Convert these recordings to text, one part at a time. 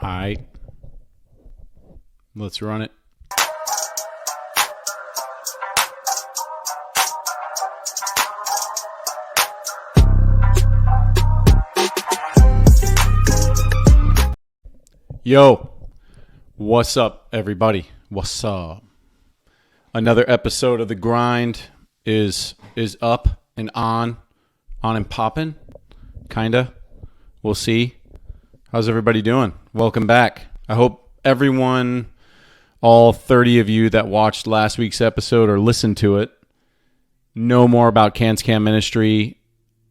All right. Let's run it. Yo, what's up, everybody? What's up? Another episode of The Grind is up and on and popping, kinda. We'll see. How's everybody doing? Welcome back. I hope everyone, all 30 of you that watched last week's episode or listened to it, know more about CanScam Ministry.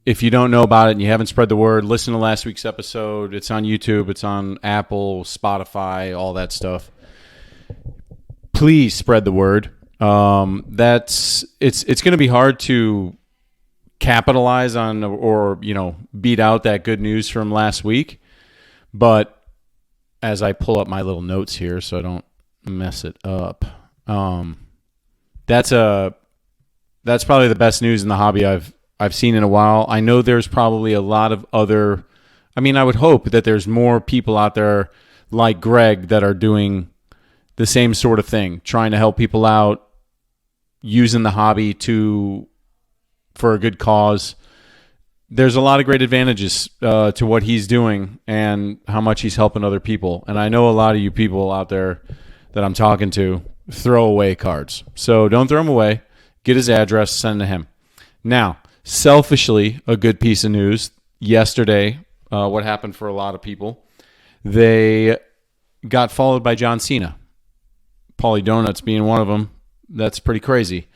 If you don't know about it and you haven't spread the word, listen to last week's episode. It's on YouTube. It's on Apple, Spotify, all that stuff. Please spread the word. It's going to be hard to capitalize on or beat out that good news from last week. But as I pull up my little notes here so I don't mess it up, that's probably the best news in the hobby I've seen in a while. I know there's probably a lot of other, I would hope that there's more people out there like Greg that are doing the same sort of thing, trying to help people out, using the hobby for a good cause. There's a lot of great advantages to what he's doing and how much he's helping other people. And I know a lot of you people out there that I'm talking to throw away cards. So don't throw them away. Get his address, send to him. Now, selfishly, a good piece of news. Yesterday, what happened for a lot of people, they got followed by John Cena. Paulie Donuts being one of them. That's pretty crazy.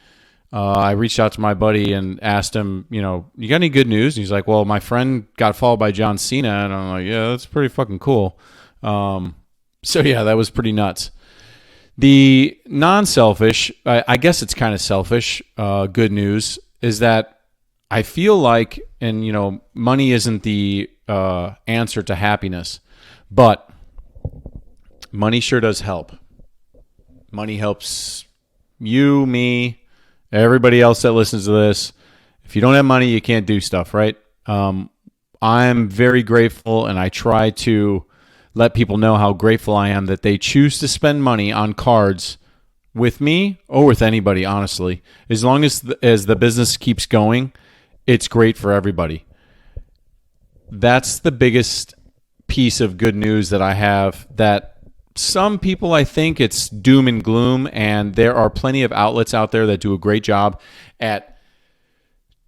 I reached out to my buddy and asked him, you got any good news? And he's like, well, my friend got followed by John Cena. And I'm like, yeah, that's pretty fucking cool. So, yeah, that was pretty nuts. The non-selfish, I guess it's kind of selfish, good news, is that I feel like, and money isn't the answer to happiness, but money sure does help. Money helps you, me, everybody else that listens to this. If you don't have money, you can't do stuff, right? I'm very grateful, and I try to let people know how grateful I am that they choose to spend money on cards with me or with anybody, honestly. As long as the business keeps going, it's great for everybody. That's the biggest piece of good news that I have, that some people, I think it's doom and gloom, and there are plenty of outlets out there that do a great job at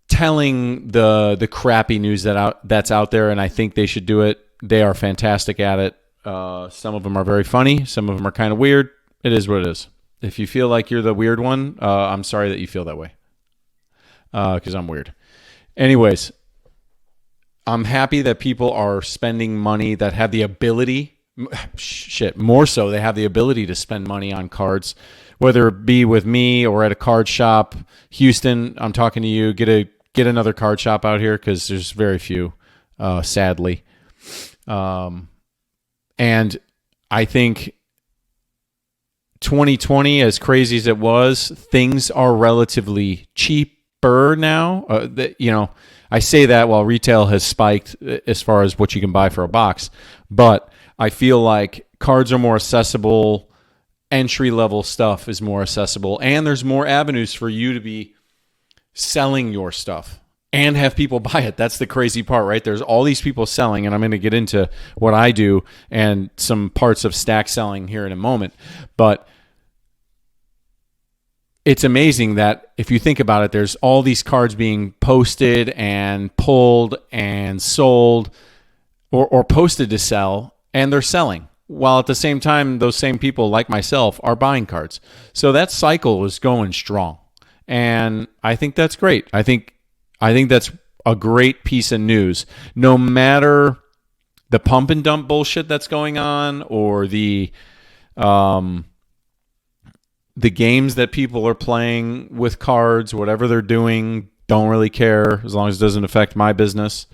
telling the crappy news that's out there, and I think they should do it. They are fantastic at it. Some of them are very funny. Some of them are kind of weird. It is what it is. If you feel like you're the weird one, I'm sorry that you feel that way, because I'm weird. Anyways, I'm happy that people are spending money that have the ability, more so, they have the ability to spend money on cards, whether it be with me or at a card shop. Houston, I'm talking to you. Get another card shop out here, because there's very few, sadly. And I think 2020, as crazy as it was, things are relatively cheaper now. I say that while retail has spiked as far as what you can buy for a box, but I feel like cards are more accessible. Entry-level stuff is more accessible, and there's more avenues for you to be selling your stuff and have people buy it. That's the crazy part, right? There's all these people selling, and I'm going to get into what I do and some parts of stack selling here in a moment. But it's amazing that if you think about it, there's all these cards being posted and pulled and sold or posted to sell, and they're selling, while at the same time, those same people like myself are buying cards. So that cycle is going strong, and I think that's great. I think that's a great piece of news. No matter the pump and dump bullshit that's going on, or the games that people are playing with cards, whatever they're doing, don't really care as long as it doesn't affect my business.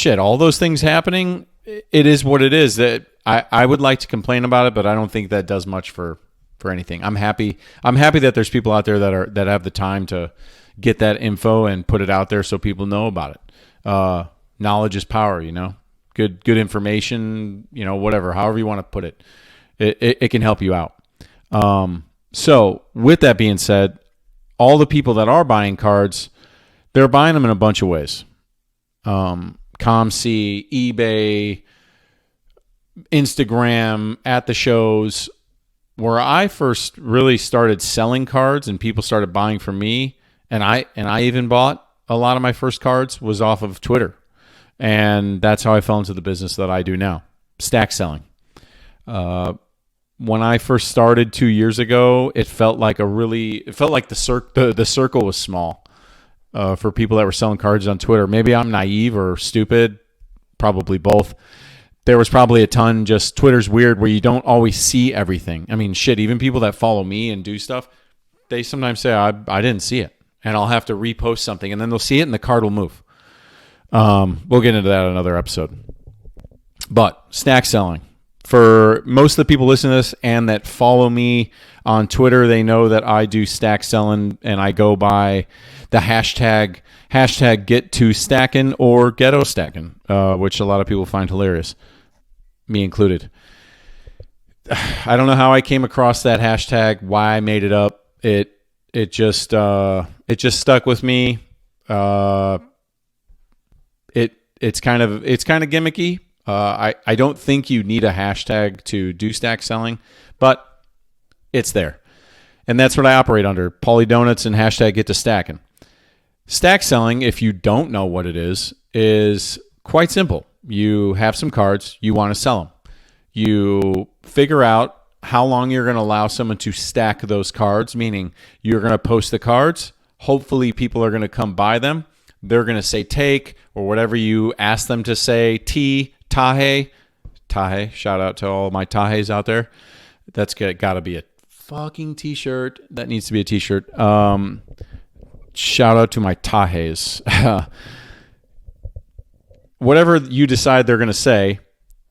All those things happening, it is what it is. That I would like to complain about it, but I don't think that does much for anything. I'm happy that there's people out there that have the time to get that info and put it out there so people know about it. Knowledge is power, good information, whatever, however you want to put it. It can help you out. So with that being said, all the people that are buying cards, they're buying them in a bunch of ways. ComC, eBay, Instagram, at the shows. Where I first really started selling cards and people started buying from me, and I even bought a lot of my first cards, was off of Twitter. And that's how I fell into the business that I do now, stack selling. When I first started 2 years ago, it felt like the circle was small for people that were selling cards on Twitter. Maybe I'm naive or stupid, probably both. There was probably a ton. Just Twitter's weird where you don't always see everything. I mean, shit, even people that follow me and do stuff, they sometimes say, I didn't see it. And I'll have to repost something, and then they'll see it and the card will move. We'll get into that in another episode. But stack selling. For most of the people listening to this and that follow me on Twitter, they know that I do stack selling, and I go by the hashtag get to stacking or ghetto stacking, which a lot of people find hilarious, me included. I don't know how I came across that hashtag, why I made it up. It just stuck with me. It's kind of gimmicky. I don't think you need a hashtag to do stack selling, but it's there. And that's what I operate under. Pauly Donuts and hashtag get to stacking. Stack selling, if you don't know what it is quite simple. You have some cards, you want to sell them. You figure out how long you're going to allow someone to stack those cards, meaning you're going to post the cards. Hopefully people are going to come buy them. They're going to say take or whatever you ask them to say. Tahe. Shout out to all my Tahes out there. That's got to be a fucking t-shirt. That needs to be a t-shirt. Shout out to my Tahes. Whatever you decide they're going to say,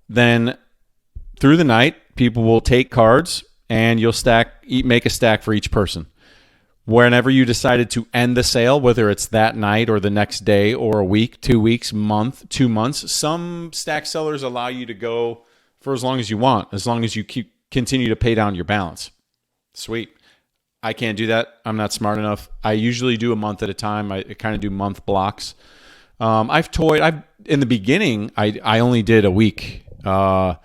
then through the night, people will take cards and you'll make a stack for each person. Whenever you decided to end the sale, whether it's that night or the next day or a week, 2 weeks, month, 2 months, some stack sellers allow you to go for as long as you want, as long as you continue to pay down your balance. Sweet. I can't do that. I'm not smart enough. I usually do a month at a time. I kind of do month blocks. In the beginning, I only did a week. I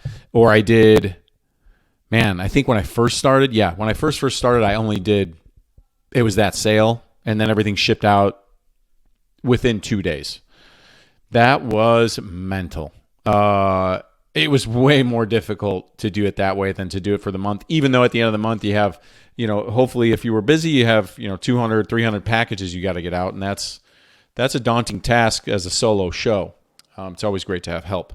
think when I first started, when I first started, I only did, it was that sale, and then everything shipped out within 2 days. That was mental. It was way more difficult to do it that way than to do it for the month, even though at the end of the month you have, hopefully if you were busy, you have, 200, 300 packages you got to get out, and that's a daunting task as a solo show. It's always great to have help.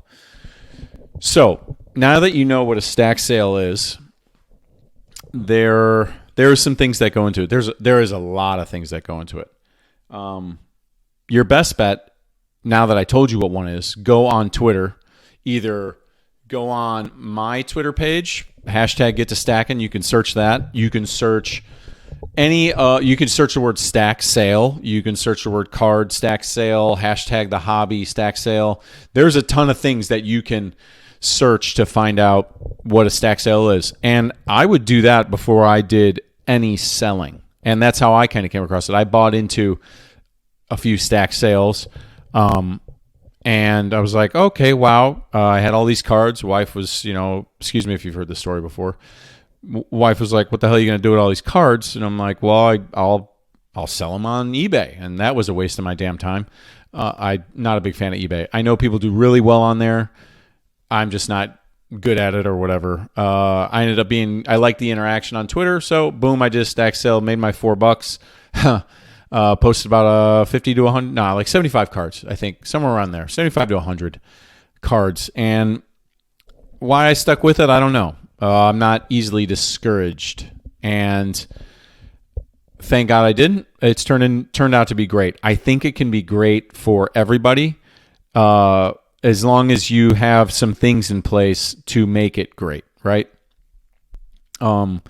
So now that you know what a stack sale is, there are some things that go into it. There is a lot of things that go into it. Your best bet, now that I told you what one is, go on Twitter. Either go on my Twitter page, hashtag get to stacking. You can search that. You can search you can search the word stack sale. You can search the word card stack sale, hashtag the hobby stack sale. There's a ton of things that you can search to find out what a stack sale is. And I would do that before I did any selling. And that's how I kind of came across it. I bought into a few stack sales. And I was like, okay, wow. I had all these cards. Wife was, excuse me if you've heard this story before. Wife was like, what the hell are you going to do with all these cards? And I'm like, well, I'll sell them on eBay. And that was a waste of my damn time. I'm not a big fan of eBay. I know people do really well on there. I'm just not good at it or whatever. I ended up I liked the interaction on Twitter. So boom, I did a stack sale, made my $4. Posted about 50 to 100, like 75 cards, I think, somewhere around there, 75 to 100 cards. And why I stuck with it, I don't know. I'm not easily discouraged, and thank God I didn't. It's turned out to be great. I think it can be great for everybody, as long as you have some things in place to make it great, right? One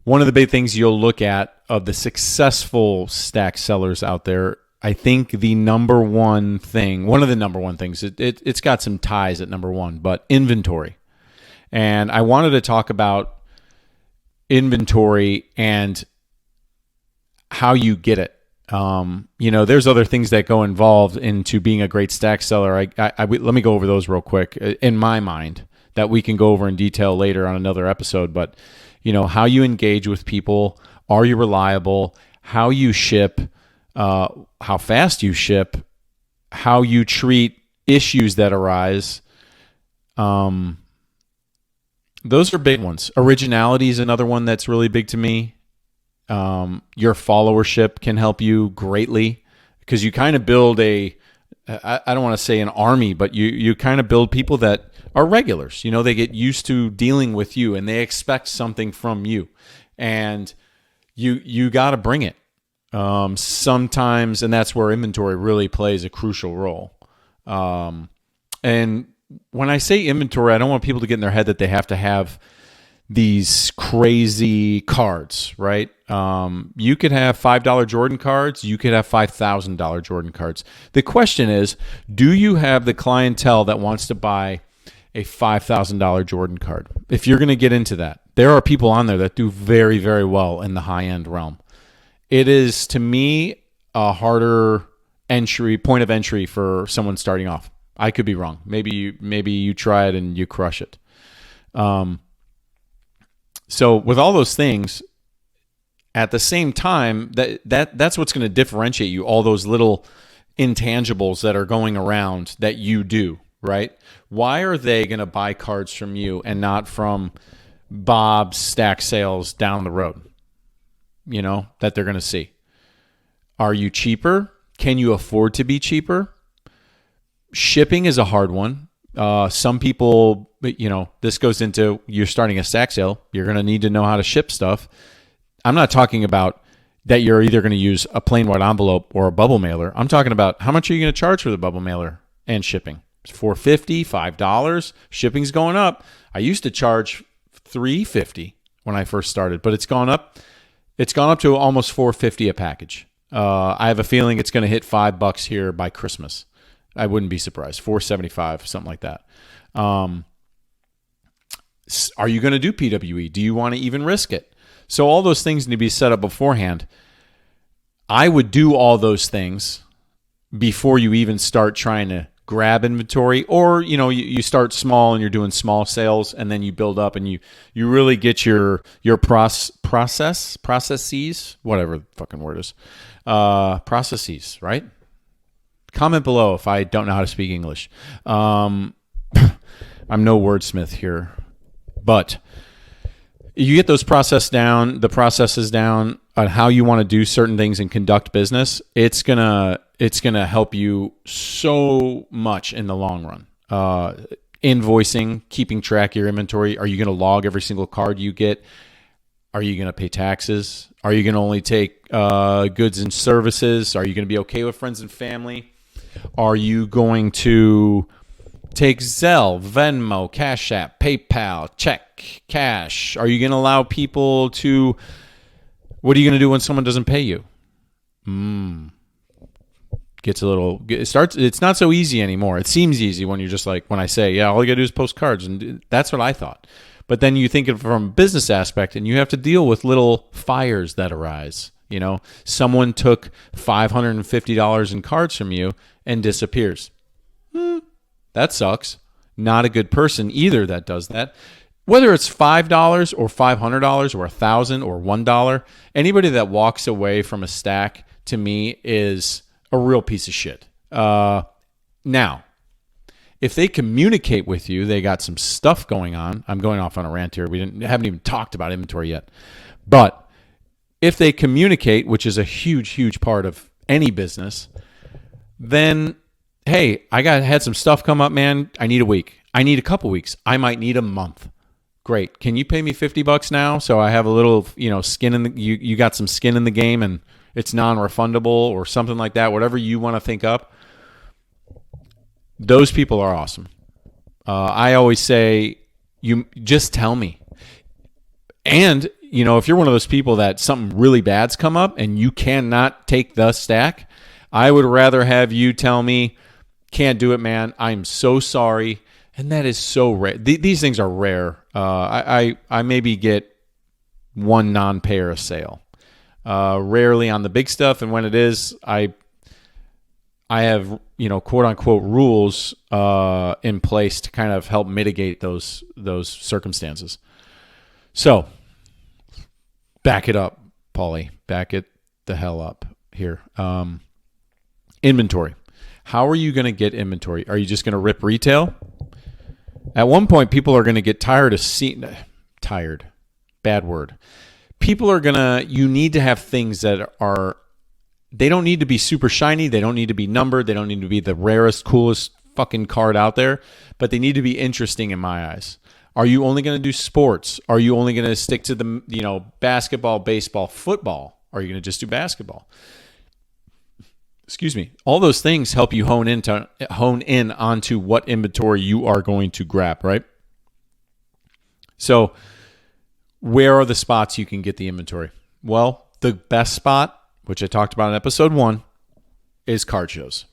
of the big things you'll look at of the successful stack sellers out there, I think the number one thing, one of the number one things, it's got some ties at number one, but inventory. And I wanted to talk about inventory and how you get it. There's other things that go involved into being a great stack seller. Let me go over those real quick in my mind that we can go over in detail later on another episode. But, how you engage with people, are you reliable, how you ship, how fast you ship, how you treat issues that arise. Those are big ones. Originality is another one that's really big to me. Your followership can help you greatly because you kind of build I don't want to say an army, but you kind of build people that are regulars. They get used to dealing with you and they expect something from you. And you got to bring it. Sometimes, and that's where inventory really plays a crucial role. And when I say inventory, I don't want people to get in their head that they have to have these crazy cards, right? You could have $5 Jordan cards. You could have $5,000 Jordan cards. The question is, do you have the clientele that wants to buy a $5,000 Jordan card? If you're going to get into that, there are people on there that do very, very well in the high-end realm. It is, to me, a harder point of entry for someone starting off. I could be wrong. Maybe you try it and you crush it. So with all those things, at the same time, that's what's going to differentiate you. All those little intangibles that are going around that you do, right? Why are they going to buy cards from you and not from Bob's stack sales down the road? That they're going to see. Are you cheaper? Can you afford to be cheaper? Shipping is a hard one. Some people, this goes into you're starting a stack sale. You're going to need to know how to ship stuff. I'm not talking about that you're either going to use a plain white envelope or a bubble mailer. I'm talking about how much are you going to charge for the bubble mailer and shipping? It's $4.50, $5. Shipping's going up. I used to charge $3.50 when I first started, but it's gone up. It's gone up to almost $4.50 a package. I have a feeling it's going to hit $5 here by Christmas. I wouldn't be surprised. $4.75, something like that. Are you going to do PWE? Do you want to even risk it? So all those things need to be set up beforehand. I would do all those things before you even start trying to grab inventory, or you start small and you're doing small sales, and then you build up and you really get your processes, whatever the fucking word is, processes, right? Comment below if I don't know how to speak English. I'm no wordsmith here, but you get those processes down on how you want to do certain things and conduct business. It's gonna help you so much in the long run. Invoicing, keeping track of your inventory. Are you going to log every single card you get? Are you going to pay taxes? Are you going to only take goods and services? Are you going to be okay with friends and family? Are you going to take Zelle, Venmo, Cash App, PayPal, check, cash? Are you going to allow people to... What are you going to do when someone doesn't pay you? It's not so easy anymore. It seems easy when you're just like, when I say, yeah, all you got to do is post cards. And that's what I thought. But then you think of it from a business aspect, and you have to deal with little fires that arise. Someone took $550 in cards from you and disappears. That sucks. Not a good person either that does that. Whether it's $5 or $500 or $1,000 or $1, anybody that walks away from a stack, to me, is a real piece of shit. Now, if they communicate with you, they got some stuff going on. I'm going off on a rant here. We haven't even talked about inventory yet. But if they communicate, which is a huge, huge part of any business, then, hey, I had some stuff come up, man. I need a week. I need a couple weeks. I might need a month. Great. Can you pay me $50 now so I have a little, skin in the you got some skin in the game and it's non-refundable or something like that, whatever you want to think up. Those people are awesome. I always say, you just tell me. And, if you're one of those people that something really bad's come up and you cannot take the stack, I would rather have you tell me, can't do it, man. I'm so sorry. And that is so rare. These things are rare. I maybe get one non-payer a sale. Rarely on the big stuff. And when it is, I have, quote unquote rules in place to kind of help mitigate those circumstances. So back it up, Paulie. Back it the hell up here. Inventory. How are you going to get inventory? Are you just going to rip retail? At one point, people are going to get tired of seeing... Tired. Bad word. People are going to... You need to have things that are... They don't need to be super shiny. They don't need to be numbered. They don't need to be the rarest, coolest fucking card out there. But they need to be interesting in my eyes. Are you only going to do sports? Are you only going to stick to the, basketball, baseball, football? Or are you going to just do basketball? Excuse me. All those things help you hone in onto what inventory you are going to grab, right? So where are the spots you can get the inventory? Well, the best spot, which I talked about in episode 1, is card shows.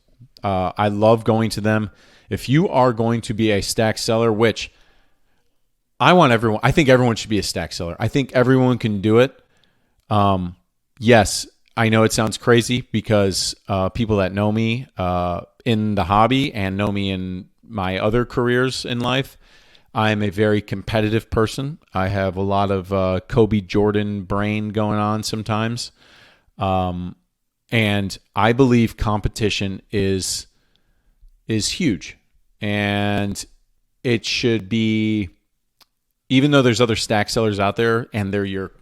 I love going to them. If you are going to be a stack seller, which I think everyone should be a stack seller. I think everyone can do it. Yes, I know it sounds crazy because people that know me in the hobby and know me in my other careers in life, I'm a very competitive person. I have a lot of Kobe Jordan brain going on sometimes. And I believe competition is huge. And it should be, even though there's other stack sellers out there and they're your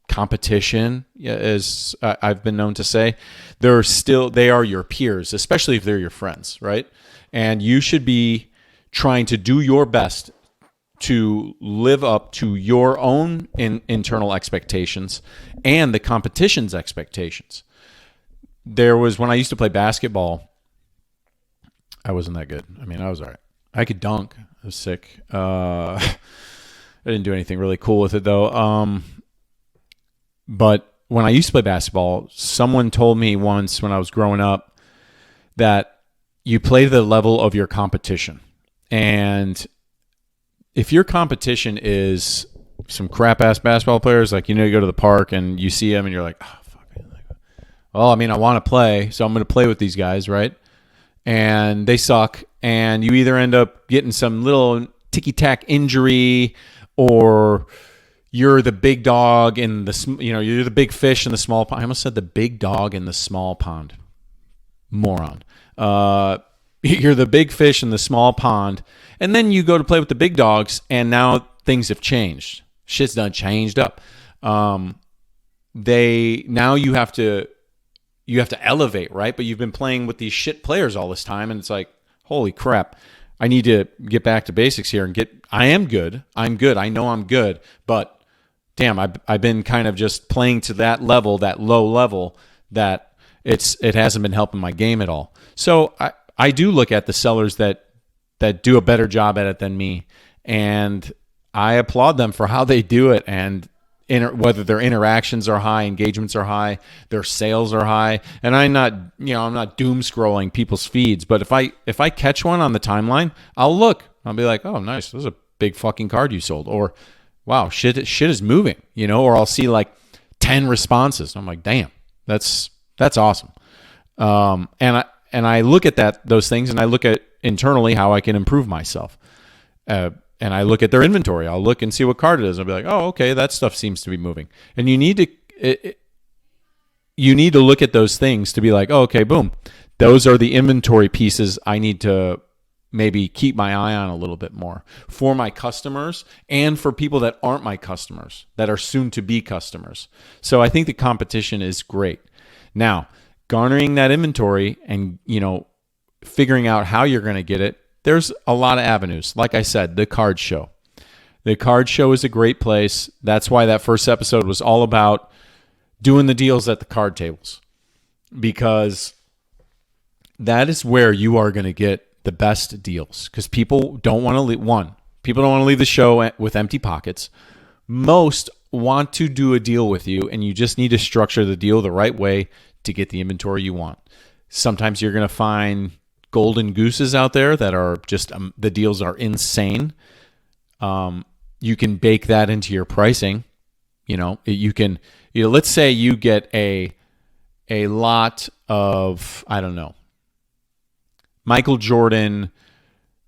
competition, as I've been known to say, they are your peers, especially if they're your friends, right? And you should be trying to do your best to live up to your own internal expectations and the competition's expectations. There was, when I used to play basketball, I wasn't that good. I mean, I was all right. I could dunk. I was sick. I didn't do anything really cool with it, though. But when I used to play basketball, someone told me once when I was growing up that you play to the level of your competition. And if your competition is some crap-ass basketball players, like, you go to the park and you see them and you're like, oh, fuck. Well, I mean, I want to play, so I'm going to play with these guys, right? And they suck. And you either end up getting some little ticky-tack injury, or you're the big dog in the, you're the big fish in the small pond. I almost said the big dog in the small pond. Moron. You're the big fish in the small pond, and then you go to play with the big dogs, and now things have changed. Shit's done changed up. Now you have to elevate, right? But you've been playing with these shit players all this time, and it's like, holy crap. I need to get back to basics here and I am good. I'm good. I know I'm good, but damn, I've been kind of just playing to that level, that low level, that it hasn't been helping my game at all. So I do look at the sellers that do a better job at it than me, and I applaud them for how they do it, and whether their interactions are high, engagements are high, their sales are high. And I'm not doom scrolling people's feeds, but if I catch one on the timeline, I'll look. I'll be like, oh, nice, this is a big fucking card you sold, or wow, shit is moving, or I'll see like 10 responses. I'm like, damn, that's awesome. And I look at those things, and I look at internally how I can improve myself. And I look at their inventory. I'll look and see what card it is. I'll be like, oh, okay, that stuff seems to be moving. And you need to look at those things to be like, oh, okay, boom. Those are the inventory pieces I need to maybe keep my eye on a little bit more for my customers and for people that aren't my customers, that are soon to be customers. So I think the competition is great. Now, garnering that inventory and, figuring out how you're going to get it, there's a lot of avenues. Like I said, the card show. The card show is a great place. That's why that first episode was all about doing the deals at the card tables, because that is where you are going to get the best deals, because people don't want to leave the show with empty pockets. Most want to do a deal with you, and you just need to structure the deal the right way to get the inventory you want. Sometimes you're going to find golden gooses out there that are just the deals are insane. You can bake that into your pricing. You can, let's say you get a lot of, I don't know, Michael Jordan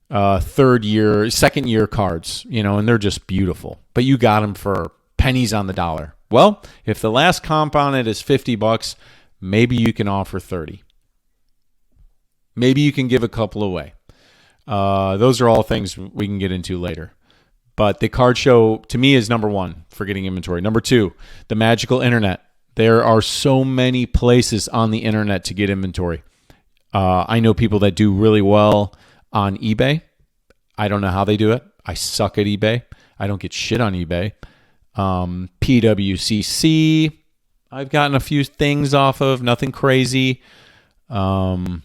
second year cards, and they're just beautiful, but you got them for pennies on the dollar. Well, if the last comp on it is $50, maybe you can offer 30. Maybe you can give a couple away. Those are all things we can get into later. But the card show, to me, is number one for getting inventory. Number two, the magical internet. There are so many places on the internet to get inventory. I know people that do really well on eBay. I don't know how they do it. I suck at eBay. I don't get shit on eBay. PWCC, I've gotten a few things off of, nothing crazy. Some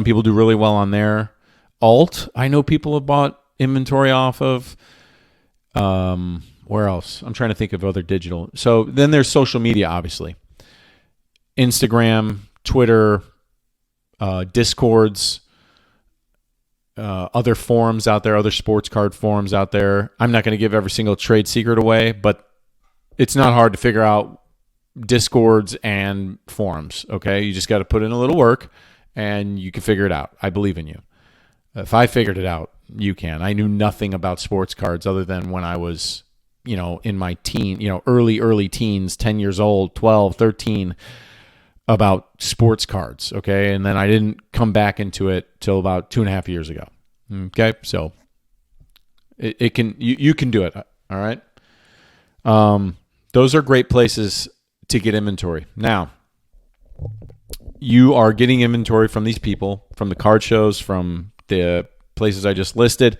people do really well on there. Alt, I know people have bought inventory off of. Where else? I'm trying to think of other digital. So then there's social media, obviously. Instagram, Twitter, Discords, other forums out there, other sports card forums out there. I'm not going to give every single trade secret away, but it's not hard to figure out Discords and forums, okay? You just got to put in a little work, and you can figure it out. I believe in you. If I figured it out, you can. I knew nothing about sports cards other than when I was, in my early teens, 10 years old, 12, 13, about sports cards, okay? And then I didn't come back into it till about 2.5 years ago, okay? So you can do it, all right? Those are great places to get inventory. Now, you are getting inventory from these people, from the card shows, from the places I just listed.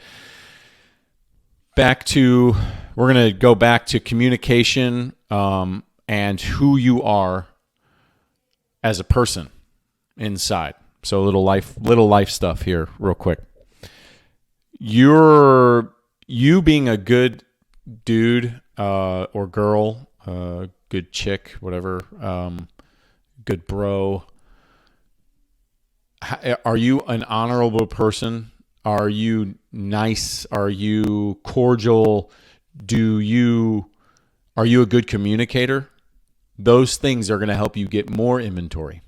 We're going to go back to communication and who you are as a person inside. So a little life stuff here real quick. You being a good dude or girl, good chick, whatever, good bro. Are you an honorable person? Are you nice? Are you cordial? Are you a good communicator? Those things are going to help you get more inventory.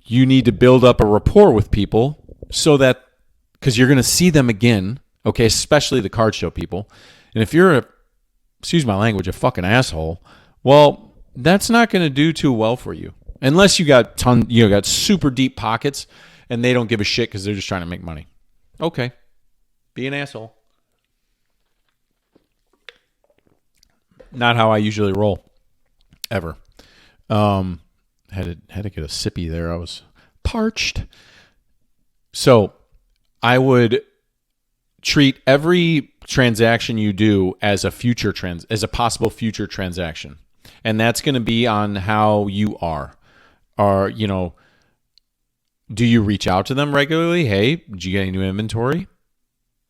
You need to build up a rapport with people so that, because you're going to see them again, okay, especially the card show people. And if you're excuse my language, a fucking asshole, well, that's not going to do too well for you. Unless you got got super deep pockets and they don't give a shit because they're just trying to make money. Okay. Be an asshole. Not how I usually roll. Ever. Had to get a sippy there. I was parched. So I would treat every transaction you do as a possible future transaction. And that's going to be on how you are. Do you reach out to them regularly? Hey, did you get any new inventory?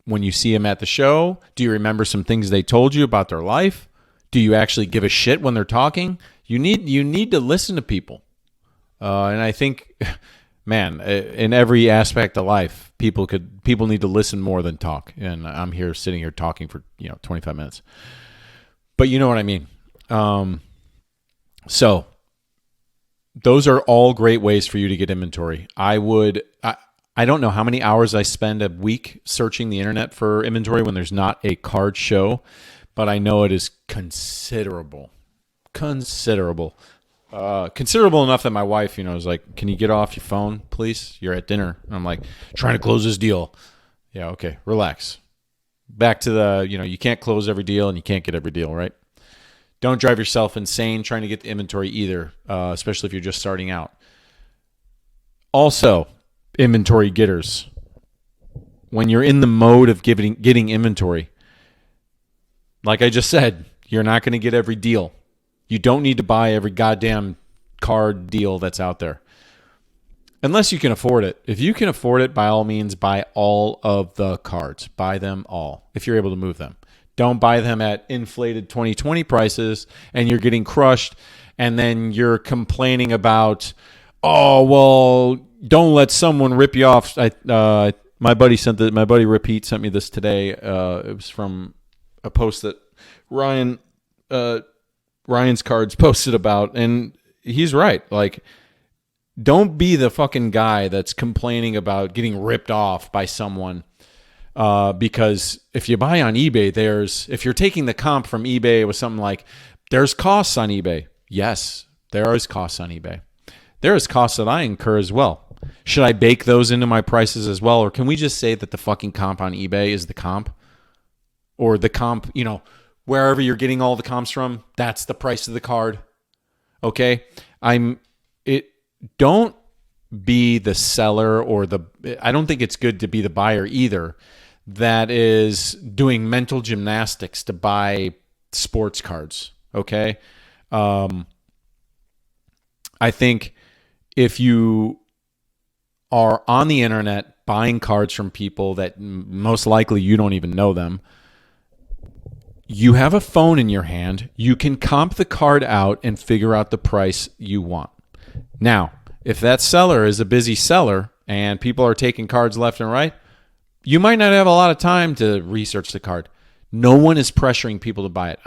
When you see them at the show, do you remember some things they told you about their life? Do you actually give a shit when they're talking? You need to listen to people. And I think, man, in every aspect of life, people need to listen more than talk. And I'm sitting here talking for 25 minutes. But you know what I mean. So those are all great ways for you to get inventory. I don't know how many hours I spend a week searching the internet for inventory when there's not a card show, but I know it is considerable. Considerable enough that my wife, is like, can you get off your phone, please? You're at dinner. And I'm like, trying to close this deal. Yeah, okay, relax. Back to the, you can't close every deal and you can't get every deal, right? Don't drive yourself insane trying to get the inventory either, especially if you're just starting out. Also, inventory getters. When you're in the mode of getting inventory, like I just said, you're not going to get every deal. You don't need to buy every goddamn card deal that's out there. Unless you can afford it. If you can afford it, by all means, buy all of the cards. Buy them all if you're able to move them. Don't buy them at inflated 2020 prices and you're getting crushed and then you're complaining about, oh, well, don't let someone rip you off. My buddy Repeat sent me this today. It was from a post that Ryan's Cards posted about, and he's right. Like, don't be the fucking guy that's complaining about getting ripped off by someone. Because if you buy on eBay, if you're taking the comp from eBay with something like, there's costs on eBay. Yes, there is costs on eBay. There is costs that I incur as well. Should I bake those into my prices as well? Or can we just say that the fucking comp on eBay is the comp? Or the comp, wherever you're getting all the comps from, that's the price of the card. Okay? Don't be the seller I don't think it's good to be the buyer either that is doing mental gymnastics to buy sports cards. Okay? I think if you are on the internet buying cards from people that most likely you don't even know them, you have a phone in your hand. You can comp the card out and figure out the price you want. Now, if that seller is a busy seller and people are taking cards left and right, you might not have a lot of time to research the card. No one is pressuring people to buy it.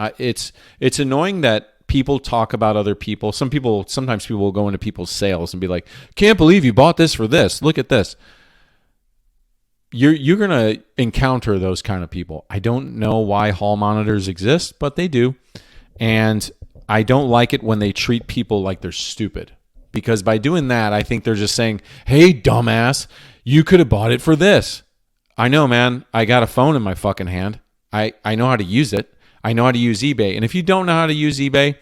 It's annoying that people talk about other people. Sometimes people will go into people's sales and be like, can't believe you bought this for this. Look at this. You're going to encounter those kind of people. I don't know why hall monitors exist, but they do. And I don't like it when they treat people like they're stupid. Because by doing that, I think they're just saying, hey, dumbass, you could have bought it for this. I know, man. I got a phone in my fucking hand. I know how to use it. I know how to use eBay. And if you don't know how to use eBay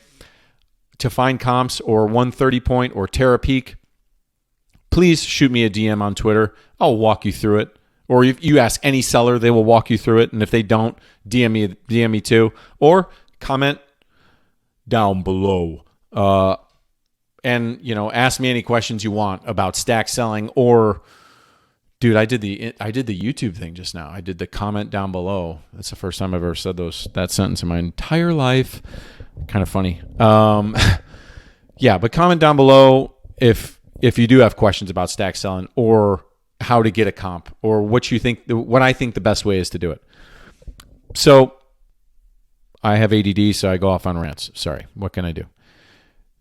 to find comps or 130 point or Terapeak, please shoot me a DM on Twitter. I'll walk you through it. Or if you ask any seller, they will walk you through it. And if they don't, DM me too. Or comment down below. And ask me any questions you want about stack selling. Or, dude, I did the YouTube thing just now. I did the comment down below. That's the first time I've ever said that sentence in my entire life. Kind of funny. Yeah, but comment down below if you do have questions about stack selling or how to get a comp or what I think the best way is to do it. So I have ADD, so I go off on rants. Sorry. What can I do?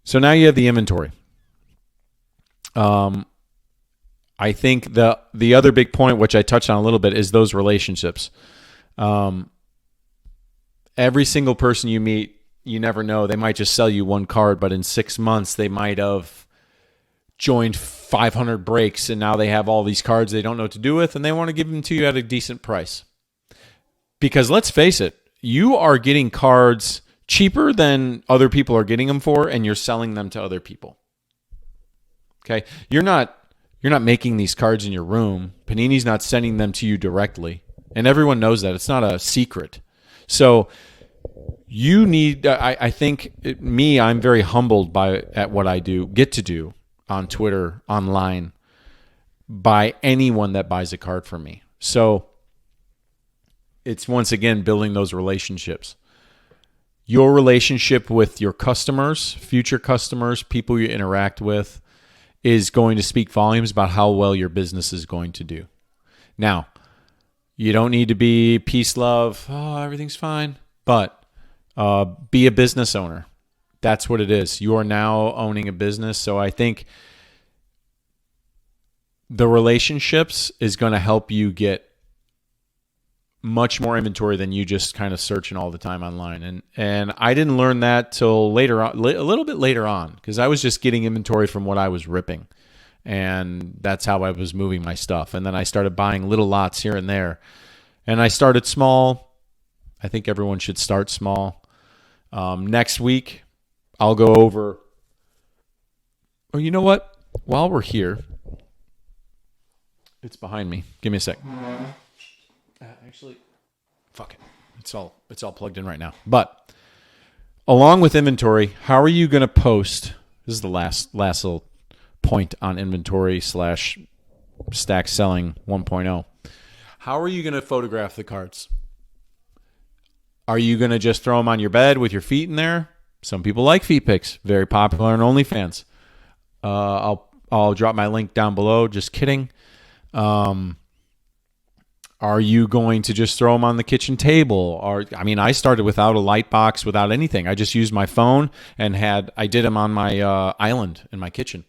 So now you have the inventory. I think the other big point, which I touched on a little bit, is those relationships. Every single person you meet, you never know. They might just sell you one card, but in 6 months, they might have joined 500 breaks, and now they have all these cards they don't know what to do with, and they want to give them to you at a decent price. Because let's face it, you are getting cards cheaper than other people are getting them for, and you're selling them to other people. Okay? You're not making these cards in your room. Panini's not sending them to you directly. And everyone knows that. It's not a secret. So you need, I think, I'm very humbled at what I get to do on Twitter, online, by anyone that buys a card from me. So it's once again building those relationships. Your relationship with your customers, future customers, people you interact with, is going to speak volumes about how well your business is going to do. Now, you don't need to be peace, love, everything's fine, but be a business owner. That's what it is. You are now owning a business. So I think the relationships is going to help you get much more inventory than you just kind of searching all the time online. And I didn't learn that till later on, a little bit later on, because I was just getting inventory from what I was ripping. And that's how I was moving my stuff. And then I started buying little lots here and there. And I started small. I think everyone should start small. Next week, I'll go over. Oh, you know what? While we're here, it's behind me. Give me a sec. Actually, fuck it. It's all plugged in right now. But along with inventory, how are you going to post? This is the last little point on inventory / stack selling 1.0. How are you going to photograph the cards? Are you going to just throw them on your bed with your feet in there? Some people like feet pics. Very popular on OnlyFans. I'll I'll drop my link down below. Just kidding. Are you going to just throw them on the kitchen table? Or, I mean, I started without a light box, without anything. I just used my phone and I did them on my island in my kitchen.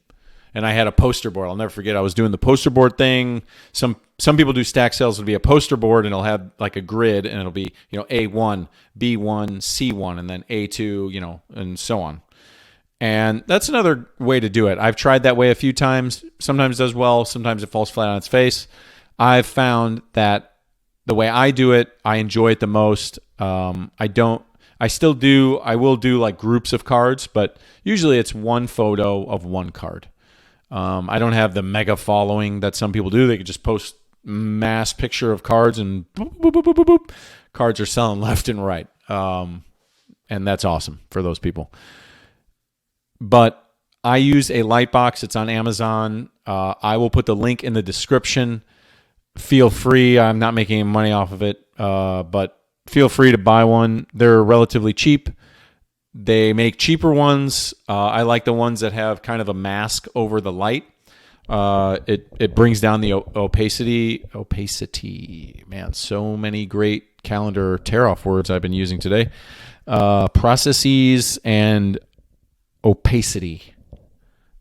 And I had a poster board. I'll never forget. I was doing the poster board thing. Some people do stack sales. It'll be a poster board and it'll have like a grid and it'll be, A1, B1, C1, and then A2, and so on. And that's another way to do it. I've tried that way a few times. Sometimes it does well. Sometimes it falls flat on its face. I've found that the way I do it, I enjoy it the most. I will do like groups of cards, but usually it's one photo of one card. I don't have the mega following that some people do. They could just post mass picture of cards and boop, boop, boop, boop, boop, boop. Cards are selling left and right. And that's awesome for those people. But I use a light box. It's on Amazon. I will put the link in the description. Feel free. I'm not making any money off of it, but feel free to buy one. They're relatively cheap. They make cheaper ones. I like the ones that have kind of a mask over the light. It brings down the opacity. Opacity. Man, so many great calendar tear-off words I've been using today. Processes and opacity.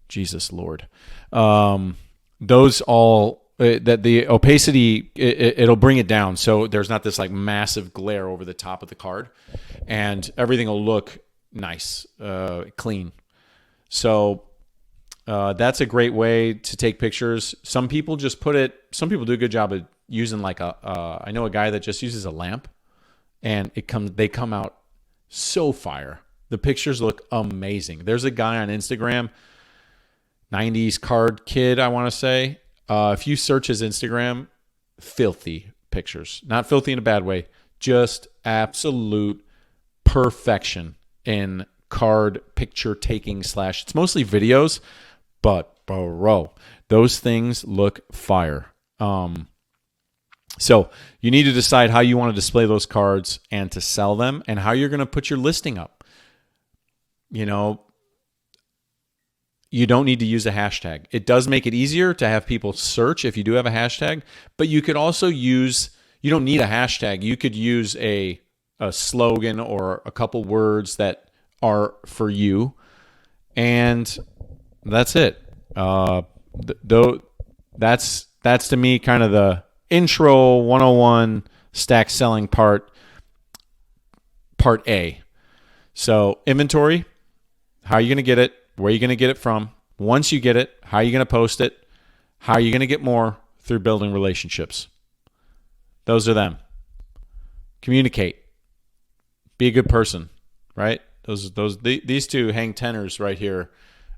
Jesus Lord. Those all... that the opacity, it'll bring it down so there's not this like massive glare over the top of the card, and everything will look nice, clean. So that's a great way to take pictures. Some people do a good job of using like I know a guy that just uses a lamp, and they come out so fire. The pictures look amazing. There's a guy on Instagram, 90s card kid, I want to say. If you search his Instagram, filthy pictures. Not filthy in a bad way, just absolute perfection in card picture taking / it's mostly videos, but bro, those things look fire. So you need to decide how you want to display those cards and to sell them and how you're going to put your listing up. You don't need to use a hashtag. It does make it easier to have people search if you do have a hashtag, but you could also you don't need a hashtag. You could use a slogan or a couple words that are for you, and that's it. That's to me kind of the intro 101 stack selling part A. So inventory, how are you going to get it? Where are you going to get it from? Once you get it, how are you going to post it? How are you going to get more? Through building relationships. Those are them. Communicate. Be a good person, right? These two hang tenors right here.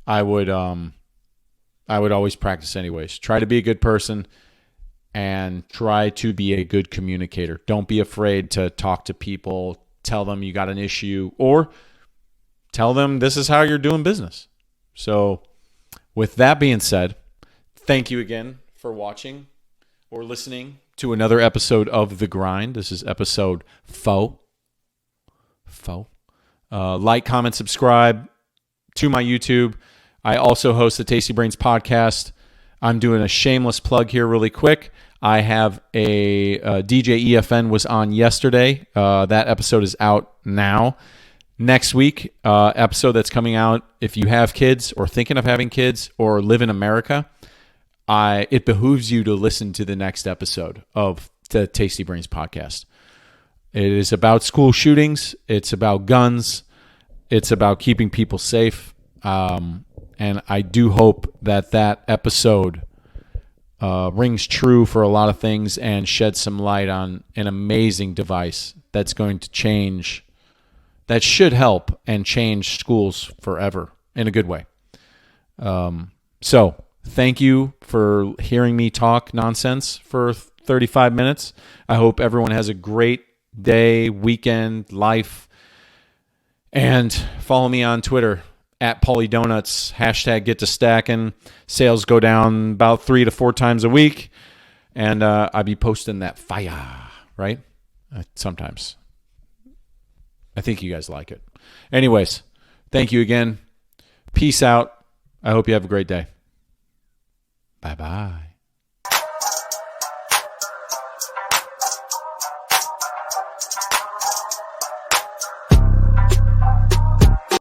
I would always practice anyways. Try to be a good person and try to be a good communicator. Don't be afraid to talk to people, tell them you got an issue, or tell them this is how you're doing business. So with that being said, thank you again for watching or listening to another episode of The Grind. This is episode 4. Like, comment, subscribe to my YouTube. I also host the Tasty Brains podcast. I'm doing a shameless plug here really quick. I have a DJ EFN was on yesterday. That episode is out now. Next week, episode that's coming out, if you have kids or thinking of having kids or live in America, it behooves you to listen to the next episode of the Tasty Brains podcast. It is about school shootings. It's about guns. It's about keeping people safe. And I do hope that episode rings true for a lot of things and sheds some light on an amazing device that's going to change, that should help and change schools forever in a good way. So thank you for hearing me talk nonsense for 35 minutes. I hope everyone has a great day, weekend, life. And follow me on Twitter at Paulie Donuts, hashtag get to stacking. Sales go down about 3 to 4 times a week. And I be posting that fire, right? Sometimes. I think you guys like it. Anyways, thank you again. Peace out. I hope you have a great day. Bye bye.